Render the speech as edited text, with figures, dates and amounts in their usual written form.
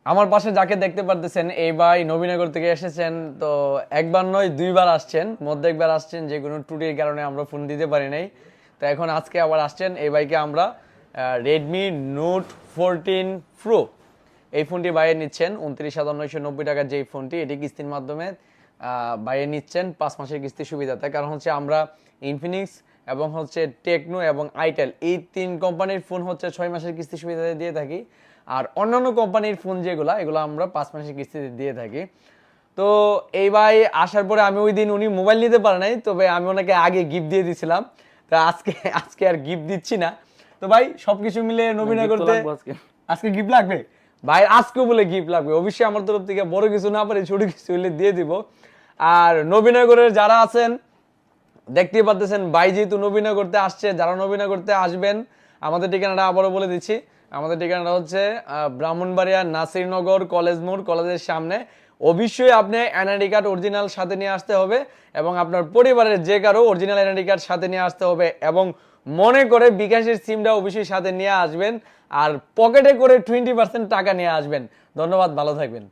আমার পাশে যাকে দেখতে পারতেছেন এই ভাই নবীনগর থেকে এসেছেন। তো একবার নয় দুইবার আসছেন, মধ্যে একবার আসছেন যে কোনো ত্রুটির কারণে আমরা ফোন দিতে পারি নাই। তো এখন আজকে আবার আসছেন। এই ভাইকে আমরা রেডমি নোট 14 প্রো এই ফোনটি বাইরে নিচ্ছেন 29,990 টাকার যে ফোনটি, এটি কিস্তির মাধ্যমে বাইরে নিচ্ছেন 5 মাসের কিস্তি সুবিধাতে। কারণ হচ্ছে আমরা ইনফিনিক্স এবং হচ্ছে টেকনো এবং আইটেল এই 3 কোম্পানির ফোন হচ্ছে 6 মাসের কিস্তি সুবিধাতে দিয়ে থাকি। আর অন্যান্য কোম্পানির ফোন যেগুলো এগুলো আমরা 5 মাসের কিস্তিতে দিয়ে থাকি। তো এই ভাই আসার পরে আমি ওই দিন উনি মোবাইল নিতে পারে নাই, তবে আমি ওনাকে আগে গিফট দিয়ে দিছিলাম। তো আজকে আজকে আর গিফট দিচ্ছি না। তো ভাই সবকিছু মিলে নবীনা করতে আজকে গিফট লাগবে ভাই, আজকে বলে গিফট লাগবে অবশ্যই আমার তরফ থেকে। বড় কিছু না পারি ছোট কিছু হলে দিয়ে দিব। আর নবীনগরের যারা আছেন দেখতেই পাচ্ছেন ভাই যেহেতু নবীনগরতে আসছে, যারা নবীনগরতে আসবেন আমাদের ঠিকানাটা আবারও বলে দিচ্ছি। আমাদের ঠিকানাটা হচ্ছে ব্রাহ্মণবাড়িয়া নাসিরনগর কলেজ মোড়, কলেজের সামনে। অবশ্যই আপনি এনআইডি কার্ড অরিজিনাল সাথে নিয়ে আসতে হবে এবং আপনার পরিবারের যে কারো অরিজিনাল এনআইডি কার্ড সাথে নিয়ে আসতে হবে এবং মনে করে বিকাশের সিমটা অবশ্যই সাথে নিয়ে আসবেন। আর পকেটে করে 20% টাকা নিয়ে আসবেন। ধন্যবাদ, ভালো থাকবেন।